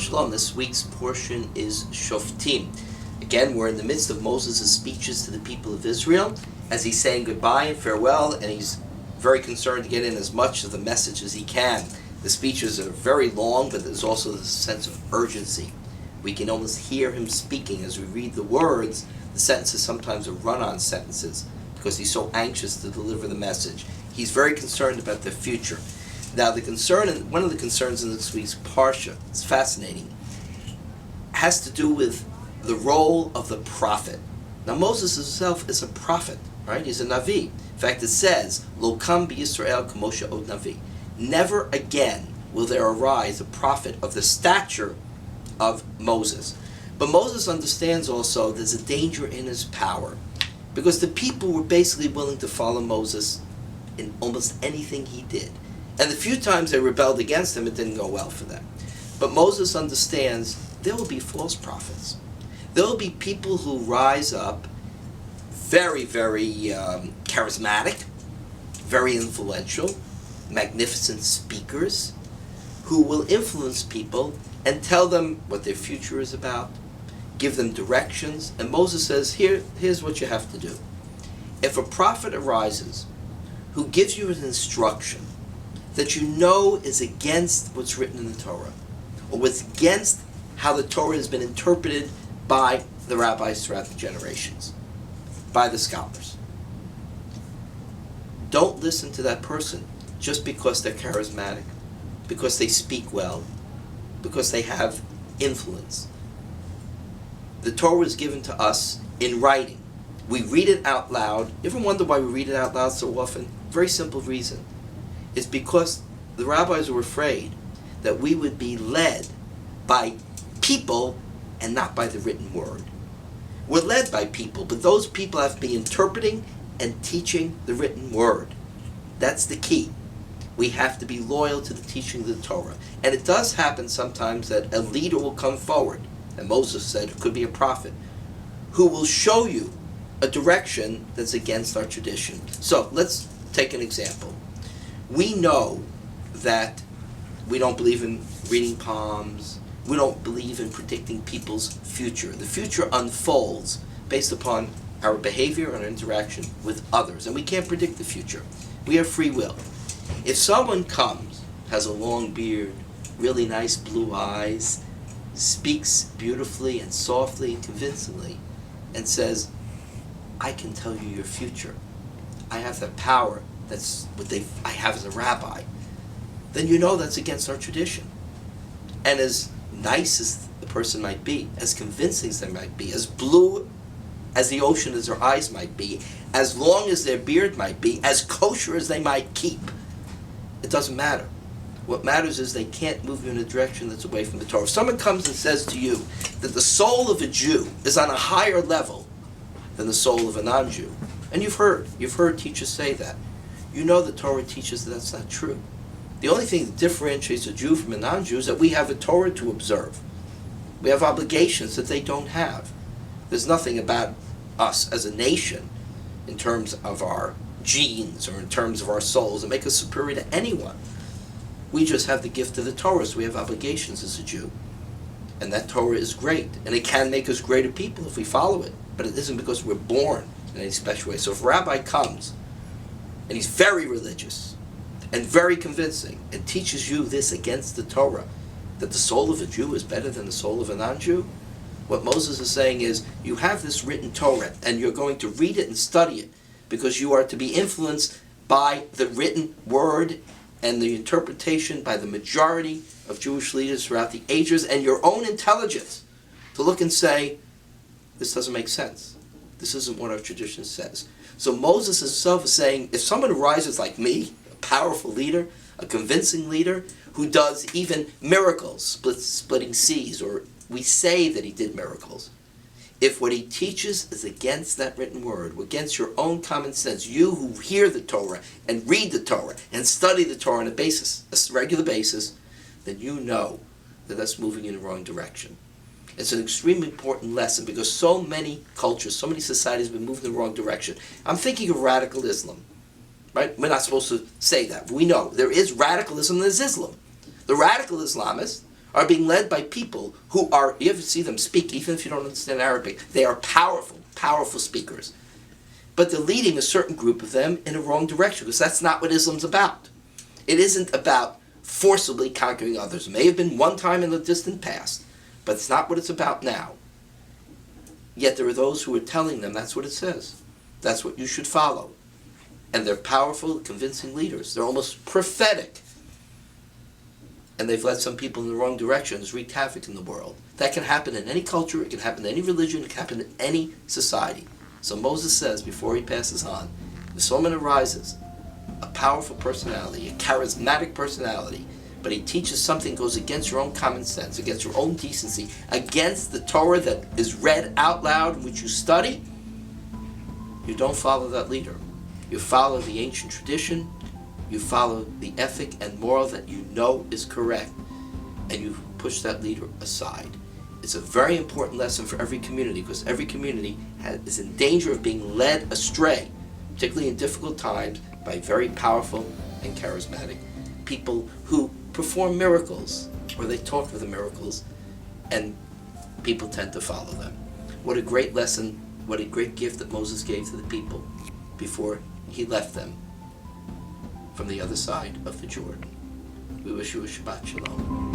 Shabbat Shalom. This week's portion is Shoftim. Again, we're in the midst of Moses' speeches to the people of Israel as he's saying goodbye and farewell, and he's very concerned to get in as much of the message as he can. The speeches are very long, but there's also this sense of urgency. We can almost hear him speaking as we read the words. The sentences sometimes are run-on sentences because he's so anxious to deliver the message. He's very concerned about the future. Now, one of the concerns in this week's Parsha, it's fascinating, has to do with the role of the prophet. Now, Moses himself is a prophet, right? He's a Navi. In fact, it says, Lo kam b'Yisrael k'Moshe od Navi. Never again will there arise a prophet of the stature of Moses. But Moses understands also there's a danger in his power, because the people were basically willing to follow Moses in almost anything he did. And the few times they rebelled against him, it didn't go well for them. But Moses understands there will be false prophets. There will be people who rise up, very, very charismatic, very influential, magnificent speakers, who will influence people and tell them what their future is about, give them directions. And Moses says, here's what you have to do. If a prophet arises who gives you an instruction that you know is against what's written in the Torah, or what's against how the Torah has been interpreted by the rabbis throughout the generations, by the scholars, don't listen to that person just because they're charismatic, because they speak well, because they have influence. The Torah was given to us in writing. We read it out loud. You ever wonder why we read it out loud so often? Very simple reason. It's because the rabbis were afraid that we would be led by people and not by the written word. We're led by people, but those people have to be interpreting and teaching the written word. That's the key. We have to be loyal to the teaching of the Torah. And it does happen sometimes that a leader will come forward, and Moses said it could be a prophet, who will show you a direction that's against our tradition. So let's take an example. We know that we don't believe in reading palms. We don't believe in predicting people's future. The future unfolds based upon our behavior and our interaction with others. And we can't predict the future. We have free will. If someone comes, has a long beard, really nice blue eyes, speaks beautifully and softly and convincingly, and says, I can tell you your future. I have that power. That's what I have as a rabbi. Then you know that's against our tradition. And as nice as the person might be, as convincing as they might be, as blue as the ocean as their eyes might be, as long as their beard might be, as kosher as they might keep, it doesn't matter. What matters is they can't move you in a direction that's away from the Torah. If someone comes and says to you that the soul of a Jew is on a higher level than the soul of a non-Jew, and you've heard teachers say that, you know the Torah teaches that that's not true. The only thing that differentiates a Jew from a non-Jew is that we have a Torah to observe. We have obligations that they don't have. There's nothing about us as a nation in terms of our genes or in terms of our souls that make us superior to anyone. We just have the gift of the Torah, so we have obligations as a Jew. And that Torah is great, and it can make us greater people if we follow it. But it isn't because we're born in any special way. So if a rabbi comes, and he's very religious and very convincing and teaches you this against the Torah, that the soul of a Jew is better than the soul of a non-Jew, what Moses is saying is, you have this written Torah, and you're going to read it and study it, because you are to be influenced by the written word and the interpretation by the majority of Jewish leaders throughout the ages, and your own intelligence to look and say, this doesn't make sense. This isn't what our tradition says. So Moses himself is saying, if someone arises like me, a powerful leader, a convincing leader, who does even miracles, splitting seas, or we say that he did miracles, if what he teaches is against that written word, against your own common sense, you who hear the Torah and read the Torah and study the Torah on a regular basis, then you know that that's moving in the wrong direction. It's an extremely important lesson because so many cultures, so many societies have been moving in the wrong direction. I'm thinking of radical Islam, right? We're not supposed to say that. We know there is radicalism and there's Islam. The radical Islamists are being led by people who are, you ever see them speak, even if you don't understand Arabic, they are powerful, powerful speakers. But they're leading a certain group of them in a wrong direction, because that's not what Islam's about. It isn't about forcibly conquering others. It may have been one time in the distant past, but it's not what it's about now. Yet there are those who are telling them that's what it says. That's what you should follow. And they're powerful, convincing leaders. They're almost prophetic. And they've led some people in the wrong directions, wreaked havoc in the world. That can happen in any culture, it can happen in any religion, it can happen in any society. So Moses says, before he passes on, if someone arises, a powerful personality, a charismatic personality, but he teaches something that goes against your own common sense, against your own decency, against the Torah that is read out loud in which you study, you don't follow that leader. You follow the ancient tradition, you follow the ethic and moral that you know is correct, and you push that leader aside. It's a very important lesson for every community, because every community is in danger of being led astray, particularly in difficult times, by very powerful and charismatic people who perform miracles, or they talk of the miracles, and people tend to follow them. What a great lesson, what a great gift that Moses gave to the people before he left them from the other side of the Jordan. We wish you a Shabbat Shalom.